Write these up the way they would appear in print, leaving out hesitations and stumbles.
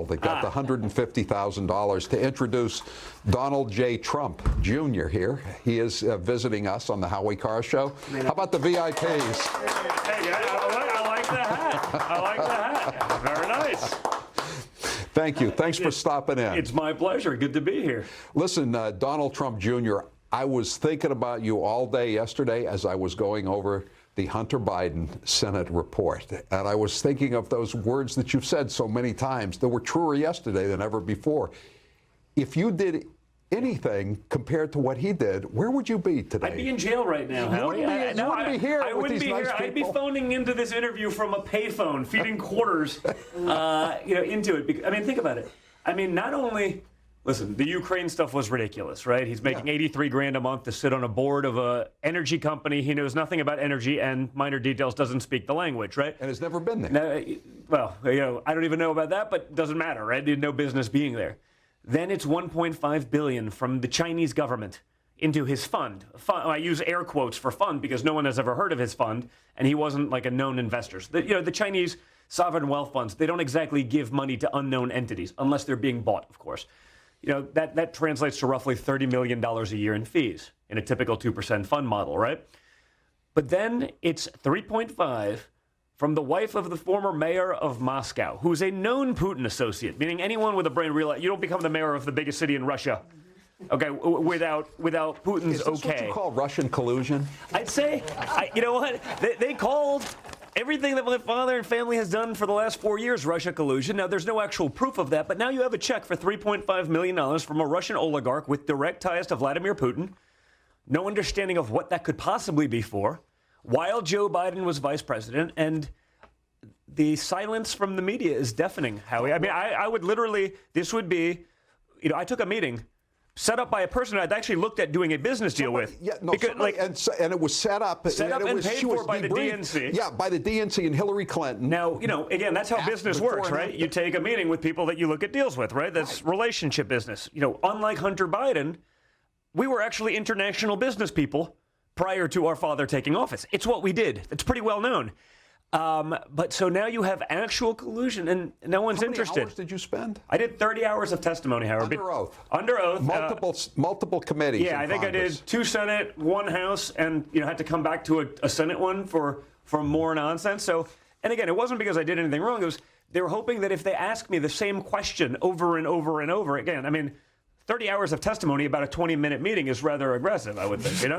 They got the $150,000 to introduce Donald J. Trump Jr. here. He is visiting us on the Howie Carr Show. How about the VIPs? Hey, I like the hat. I like the hat. Very nice. Thank you. Thanks for stopping in. It's my pleasure. Good to be here. Listen, Donald Trump Jr., I was thinking about you all day yesterday as I was going over the Hunter Biden Senate report. And I was thinking of those words that you've said so many times that were truer yesterday than ever before. If you did anything compared to what he did, where would you be today? I'd be in jail right now, Howie. You wouldn't be here. I wouldn't be here. I'd be phoning into this interview from a payphone, feeding quarters into it. I mean, think about it. I mean, not only... Listen, the Ukraine stuff was ridiculous, right? He's making $83 grand a month to sit on a board of a energy company. He knows nothing about energy and minor details, doesn't speak the language, right? And has never been there. Now, well, I don't even know about that, but it doesn't matter, right? He had no business being there. Then it's $1.5 billion from the Chinese government into his fund. I use air quotes for fund because no one has ever heard of his fund, and he wasn't like a known investor. The Chinese sovereign wealth funds, they don't exactly give money to unknown entities unless they're being bought, of course. That translates to roughly $30 million a year in fees in a typical 2% fund model, right? But then it's 3.5 from the wife of the former mayor of Moscow, who's a known Putin associate, meaning anyone with a brain realize you don't become the mayor of the biggest city in Russia, okay, without Putin's okay. Is this what you call Russian collusion? I'd say, you know what, they called everything that my father and family has done for the last 4 years, Russia collusion. Now, there's no actual proof of that, but now you have a check for $3.5 million from a Russian oligarch with direct ties to Vladimir Putin. No understanding of what that could possibly be for, while Joe Biden was vice president, and the silence from the media is deafening, Howie. I mean, I would literally, this would be, I took a meeting set up by a person I'd actually looked at doing a business deal with. Yeah, no, because, and it was set up and paid for by the DNC. Yeah, by the DNC and Hillary Clinton. Now, again, that's how business works, right? You take a meeting with people that you look at deals with, right? That's relationship business. Unlike Hunter Biden, we were actually international business people prior to our father taking office. It's what we did. It's pretty well known. But so now you have actual collusion, and no one's interested. How many hours did you spend? I did 30 hours of testimony, Howard. Under oath. Under oath. Multiple committees. Yeah, I think Congress. I did 2 Senate, 1 House, and had to come back to a Senate one for more nonsense. So, and again, it wasn't because I did anything wrong. It was they were hoping that if they asked me the same question over and over and over again, I mean, 30 hours of testimony about a 20-minute meeting is rather aggressive, I would think,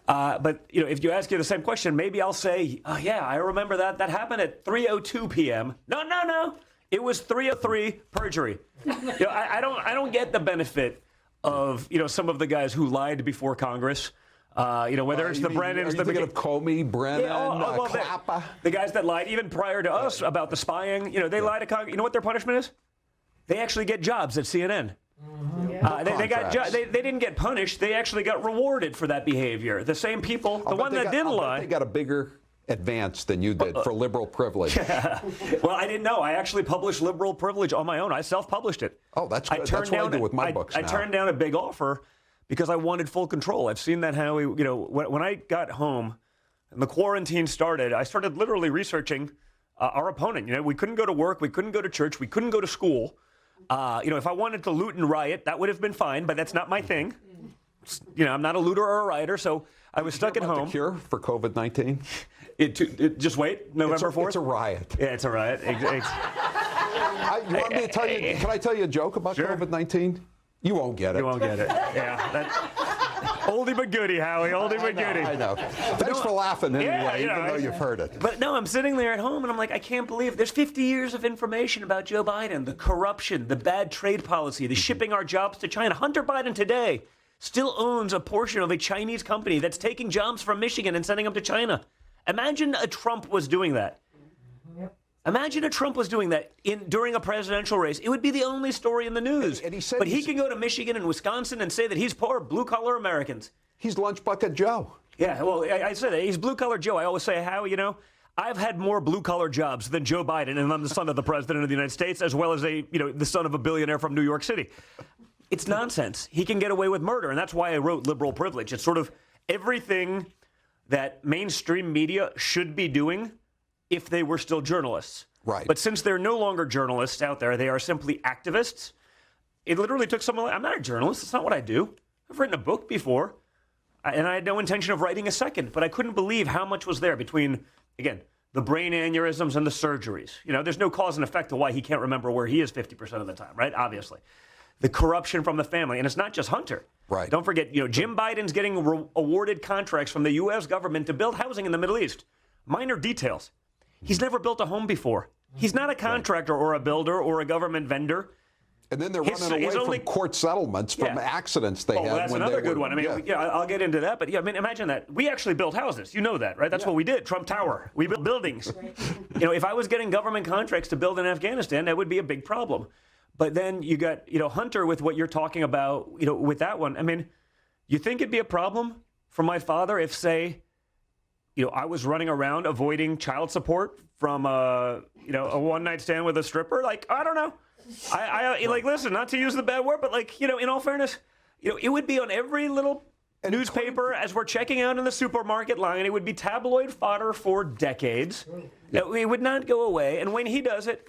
But, if you ask you the same question, maybe I'll say, oh, yeah, I remember that. That happened at 3:02 p.m. No. It was 3:03 perjury. I don't get the benefit of, some of the guys who lied before Congress. Whether it's the Brennans, the thinking of Comey, Brennan, Clapper. The guys that lied even prior to us about the spying, they lied to Congress. You know what their punishment is? They actually get jobs at CNN. They didn't get punished. They actually got rewarded for that behavior. The same people, the one that didn't lie. They got a bigger advance than you did for liberal privilege. Yeah. Well, I didn't know. I actually published liberal privilege on my own. I self-published it. Oh, that's good. That's what I do with my books now. I turned down a big offer because I wanted full control. I've seen that, Howie. When I got home and the quarantine started, I started literally researching our opponent. We couldn't go to work. We couldn't go to church. We couldn't go to school. If I wanted to loot and riot, that would have been fine, but that's not my thing. I'm not a looter or a rioter, so I was stuck at home. The cure for COVID-19? Just wait, November 4th? It's a riot. Yeah, it's a riot. You want me to tell you? Can I tell you a joke about COVID-19? You won't get it. You won't get it. Yeah. Oldie but goodie, Howie. Oldie but goodie. I know. Thanks for laughing anyway, even though you've heard it. But no, I'm sitting there at home, and I'm like, I can't believe there's 50 years of information about Joe Biden, the corruption, the bad trade policy, the shipping our jobs to China. Hunter Biden today still owns a portion of a Chinese company that's taking jobs from Michigan and sending them to China. Imagine a Trump was doing that. Imagine if Trump was doing that during a presidential race. It would be the only story in the news. And he said but he can go to Michigan and Wisconsin and say that he's poor, blue-collar Americans. He's lunch bucket Joe. Yeah, well, I said that. He's blue-collar Joe. I always say, Howie, I've had more blue-collar jobs than Joe Biden, and I'm the son of the president of the United States, as well as the son of a billionaire from New York City. It's nonsense. He can get away with murder, and that's why I wrote liberal privilege. It's sort of everything that mainstream media should be doing if they were still journalists. Right. But since they're no longer journalists out there, they are simply activists. It literally took someone like, I'm not a journalist. It's not what I do. I've written a book before, and I had no intention of writing a second. But I couldn't believe how much was there between, again, the brain aneurysms and the surgeries. You know, there's no cause and effect to why he can't remember where he is 50% of the time, right? Obviously. The corruption from the family. And it's not just Hunter. Right. Don't forget, you know, Jim Biden's getting awarded contracts from the U.S. government to build housing in the Middle East. Minor details. He's never built a home before. He's not a contractor or a builder or a government vendor. And then they're running away from court settlements from accidents they had. Well, that's another good one. I mean, I'll get into that. But yeah, I mean, imagine that. We actually built houses. You know that, right? That's what we did. Trump Tower. We built buildings. You know, if I was getting government contracts to build in Afghanistan, that would be a big problem. But then you got, you know, Hunter with what you're talking about, you know, with that one. I mean, you think it'd be a problem for my father if, say, you know, I was running around avoiding child support from, you know, a one-night stand with a stripper? Like, I don't know. I like, listen, not to use the bad word, but like, you know, in all fairness, you know, it would be on every little newspaper as we're checking out in the supermarket line. It would be tabloid fodder for decades. It would not go away. And when he does it,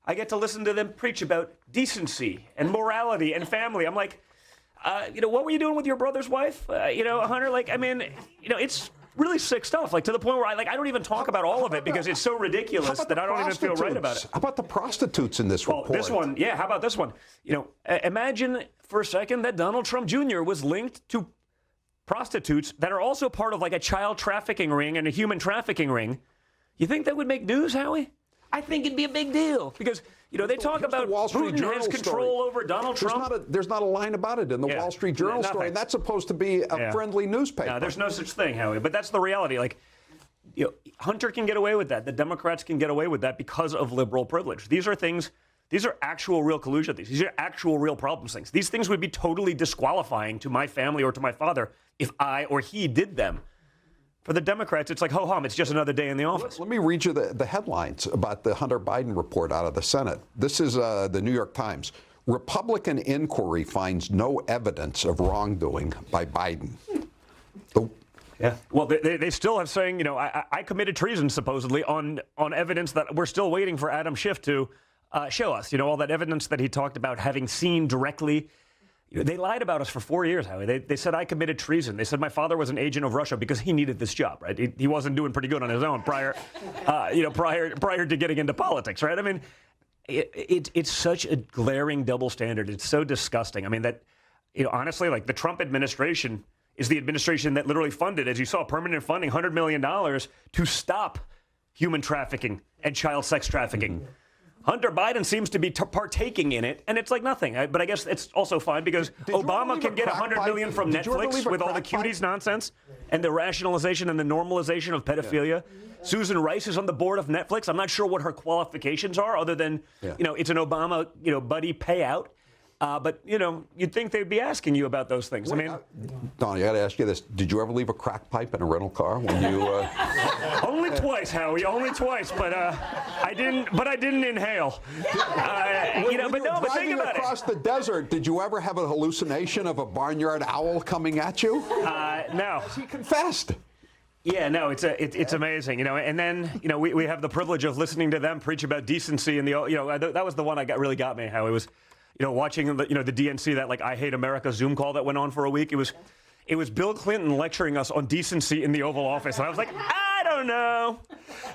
I get to listen to them preach about decency and morality and family. I'm like, you know, what were you doing with your brother's wife? You know, Hunter, like, I mean, you know, it's really sick stuff, like to the point where I don't even talk about all of it because it's so ridiculous that I don't even feel right about it. How about the prostitutes in this report? This one, yeah, how about this one? You know, imagine for a second that Donald Trump Jr. was linked to prostitutes that are also part of like a child trafficking ring and a human trafficking ring. You think that would make news, Howie? I think it'd be a big deal because, you know, they talk about Putin has control over Donald Trump. There's not a line about it in the Wall Street Journal story, and that's supposed to be a friendly newspaper. No, there's no such thing, Howie, but that's the reality. Like, you know, Hunter can get away with that. The Democrats can get away with that because of liberal privilege. These are things, these are actual real collusion things. These are actual real problems things. These things would be totally disqualifying to my family or to my father if I or he did them. For the Democrats, it's like, ho-hum, it's just another day in the office. Let me read you the headlines about the Hunter Biden report out of the Senate. This is the New York Times. Republican inquiry finds no evidence of wrongdoing by Biden. Yeah. Well, they still have saying, you know, I committed treason, supposedly, on evidence that we're still waiting for Adam Schiff to show us. You know, all that evidence that he talked about having seen directly. You know, they lied about us for 4 years, Howie. They said I committed treason. They said my father was an agent of Russia because he needed this job, right? He wasn't doing pretty good on his own prior to getting into politics, right? I mean, it's such a glaring double standard. It's so disgusting. I mean, that, you know, honestly, like the Trump administration is the administration that literally funded, as you saw, permanent funding, $100 million to stop human trafficking and child sex trafficking. Hunter Biden seems to be partaking in it, and it's like nothing. But I guess it's also fine because Obama can get $100 million from Netflix with all the cuties nonsense and the rationalization and the normalization of pedophilia. Yeah. Susan Rice is on the board of Netflix. I'm not sure what her qualifications are other than, you know, it's an Obama, you know, buddy payout. But, you know, you'd think they'd be asking you about those things. Wait, I mean, Don, I got to ask you this. Did you ever leave a crack pipe in a rental car when you... Only twice, Howie. Only twice. But I didn't inhale. You know, but no, but think about it. Across the desert, did you ever have a hallucination of a barnyard owl coming at you? No. He confessed. Yeah, no, it's amazing, you know. And then, you know, we have the privilege of listening to them preach about decency and you know, that was the one really got me, Howie. Was, you know, watching the DNC, that like I Hate America Zoom call that went on for a week. It was Bill Clinton lecturing us on decency in the Oval Office. And I was like, I don't know.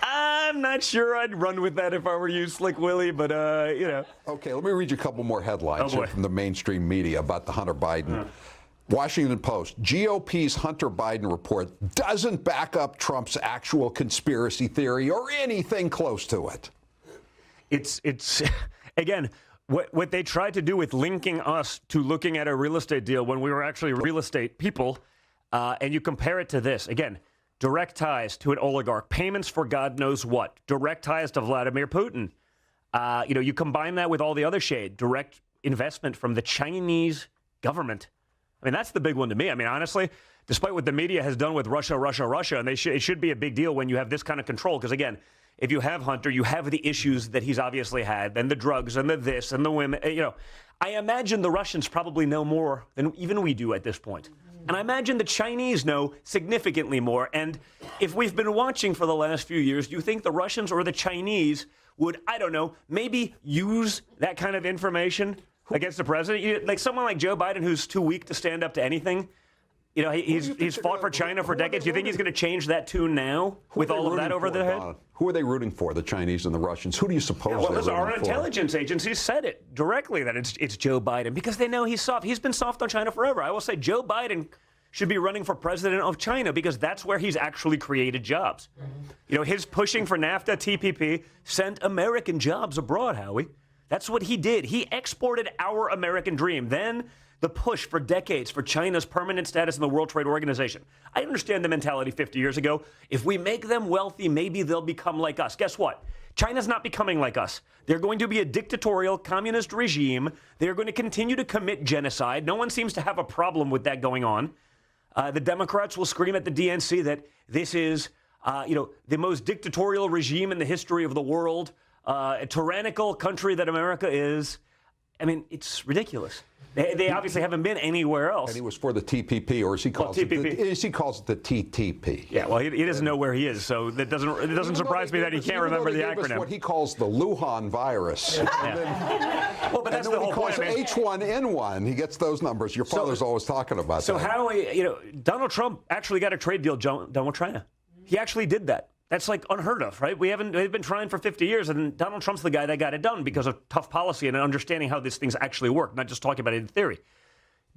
I'm not sure I'd run with that if I were you, Slick Willie, but, you know. Okay, let me read you a couple more headlines from the mainstream media about the Hunter Biden. Washington Post, GOP's Hunter Biden report doesn't back up Trump's actual conspiracy theory or anything close to it. It's again, what they tried to do with linking us to looking at a real estate deal when we were actually real estate people, and you compare it to this. Again, direct ties to an oligarch, payments for God knows what, direct ties to Vladimir Putin. You know, you combine that with all the other shade, direct investment from the Chinese government. I mean, that's the big one to me. I mean, honestly, despite what the media has done with Russia, and it should be a big deal when you have this kind of control. Because, again, if you have Hunter, you have the issues that he's obviously had, and the drugs, and the this, and the women. You know, I imagine the Russians probably know more than even we do at this point. And I imagine the Chinese know significantly more. And if we've been watching for the last few years, do you think the Russians or the Chinese would, I don't know, maybe use that kind of information against the president. Like someone like Joe Biden, who's too weak to stand up to anything. You know, he's fought for China for decades. Do you think he's going to change that tune now with all of that over their head? Who are they rooting for, the Chinese and the Russians? Who do you suppose they're rooting for? Our intelligence agencies said it directly that it's Joe Biden because they know he's soft. He's been soft on China forever. I will say Joe Biden should be running for president of China because that's where he's actually created jobs. You know, his pushing for NAFTA, TPP sent American jobs abroad, Howie. That's what he did. He exported our American dream. Then the push for decades for China's permanent status in the World Trade Organization. I understand the mentality 50 years ago. If we make them wealthy, maybe they'll become like us. Guess what? China's not becoming like us. They're going to be a dictatorial communist regime. They're going to continue to commit genocide. No one seems to have a problem with that going on. The Democrats will scream at the DNC that this is, the most dictatorial regime in the history of the world, a tyrannical country that America is. I mean, it's ridiculous. They obviously haven't been anywhere else. And he was for the TPP, or as he calls it, the TTP. Yeah, well, he doesn't know where he is, so it doesn't surprise me that he can't remember the acronym. What he calls the Wuhan virus. Yeah. Well, but that's the whole point. H1N1. He gets those numbers. Your father's always talking about that. So how, Donald Trump actually got a trade deal done with China. He actually did that. That's like unheard of, right? They've been trying for 50 years, and Donald Trump's the guy that got it done because of tough policy and understanding how these things actually work, not just talking about it in theory.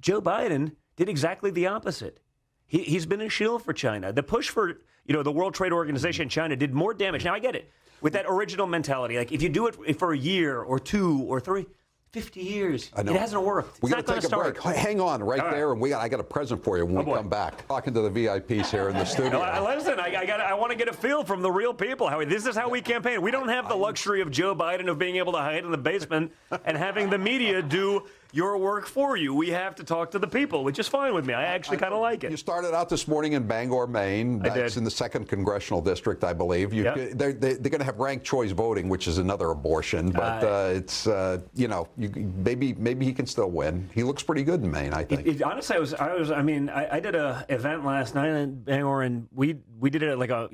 Joe Biden did exactly the opposite. He's been a shield for China. The push for, the World Trade Organization in China did more damage. Now, I get it. With that original mentality, like if you do it for a year or 2 or 3, 50 years. It hasn't worked. We got to take a break. Hang on right there, and I got a present for you when we come back. Talking to the VIPs here in the studio. Listen, I want to get a feel from the real people. This is how we campaign. We don't have the luxury of Joe Biden of being able to hide in the basement and having the media do your work for you. We have to talk to the people, which is fine with me. I actually kind of like it. You started out this morning in Bangor, Maine. That's in the 2nd Congressional District, I believe. They're going to have ranked choice voting, which is another abortion. But it's, maybe he can still win. He looks pretty good in Maine, I think. Honestly, I did an event last night in Bangor, and we did it at like a,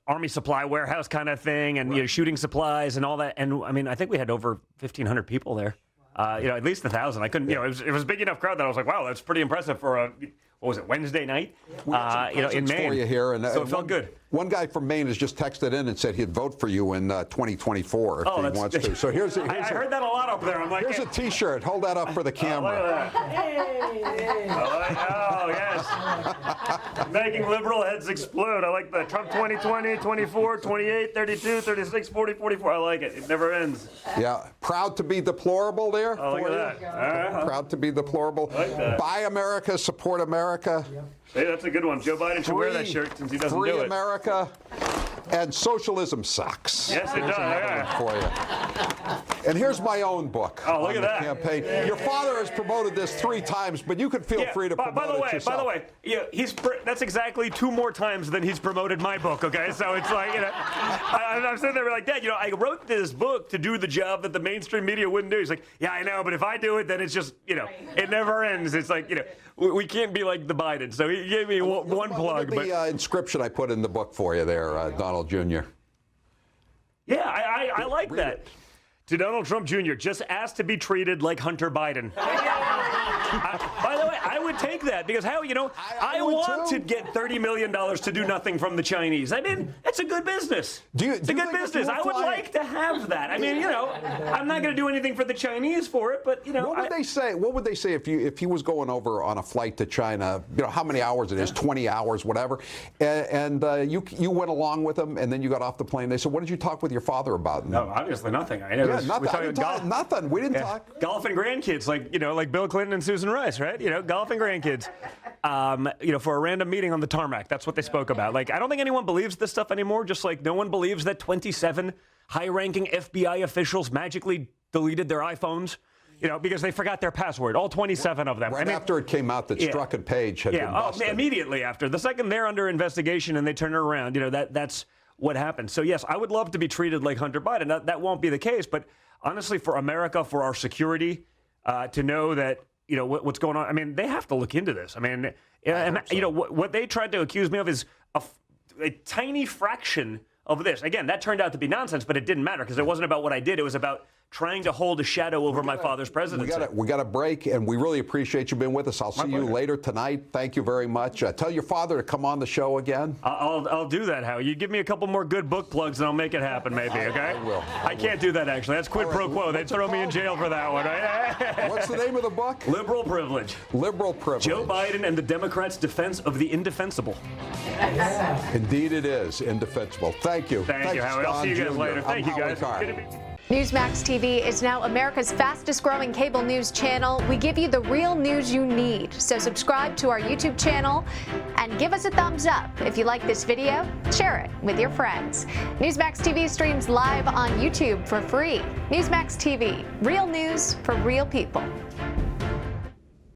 Army supply warehouse kind of thing, and shooting supplies and all that. And I think we had over 1,500 people there. At least 1,000. I couldn't, it was a big enough crowd that I was like, wow, that's pretty impressive for a, Wednesday night, in Maine. For you here, and so it felt good. One guy from Maine has just texted in and said he'd vote for you in 2024 if he wants to. So here's I heard that a lot up there. I'm like, here's a T-shirt. Hold that up for the camera. Oh, yes. Making liberal heads explode. I like that. Trump 2020, 24, 28, 32, 36, 40, 44. I like it. It never ends. Yeah. Proud to be deplorable there? Oh, look at that. Proud to be deplorable. I like that. Buy America, support America. Hey, that's a good one. Joe Biden should wear that shirt since he doesn't do it. Free America. And socialism sucks. Yes, it does. For you. And here's my own book. Oh, look at that. Campaign. Your father has promoted this 3 times, but you can feel free to promote it yourself. By the way, that's exactly 2 more times than he's promoted my book, okay? So it's like, I'm sitting there like, Dad, I wrote this book to do the job that the mainstream media wouldn't do. He's like, yeah, I know, but if I do it, then it's just, it never ends. It's like, we can't be like the Biden. So he gave me one plug. Look at the inscription I put in the book for you there, Donald Jr. Yeah, I like that. To Donald Trump Jr., just asked to be treated like Hunter Biden. By the way, I would take that because how, I want to get $30 million to do nothing from the Chinese. It's a good business. It's a good business. I would like to have that. I'm not going to do anything for the Chinese for it, but, What would they say? What would they say if he was going over on a flight to China, how many hours it is, 20 hours, whatever, and you went along with him, and then you got off the plane. They said, what did you talk with your father about? No, obviously nothing. Nothing. We didn't talk. Golf and grandkids, like Bill Clinton and Susan Rice, right? Golf and grandkids. For a random meeting on the tarmac. That's what they spoke about. I don't think anyone believes this stuff anymore. Just like no one believes that 27 high-ranking FBI officials magically deleted their iPhones. Because they forgot their password, all 27 of them. After it came out that Strzok and Page had been busted. Immediately after. The second they're under investigation and they turn it around, that's what happened. So, yes, I would love to be treated like Hunter Biden. That won't be the case. But honestly, for America, for our security, to know that, what's going on, they have to look into this. What they tried to accuse me of is a tiny fraction of this. Again, that turned out to be nonsense, but it didn't matter because it wasn't about what I did. It was about trying to hold a shadow over my father's presidency. We got a break, and we really appreciate you being with us. I'll see you later tonight. Thank you very much. Tell your father to come on the show again. I'll do that, Howie. You give me a couple more good book plugs, and I'll make it happen, maybe, okay? I will. I can't do that, actually. That's quid pro quo. They'd throw me in jail for that one, right? What's the name of the book? Liberal Privilege. Liberal Privilege. Joe Biden and the Democrats' defense of the indefensible. Indeed it is. Indefensible. Thank you. Thank you, Howie. I'll see you guys later. Thank you, guys. Newsmax TV is now America's fastest growing cable news channel. We give you the real news you need. So subscribe to our YouTube channel and give us a thumbs up. If you like this video, share it with your friends. Newsmax TV streams live on YouTube for free. Newsmax TV, real news for real people.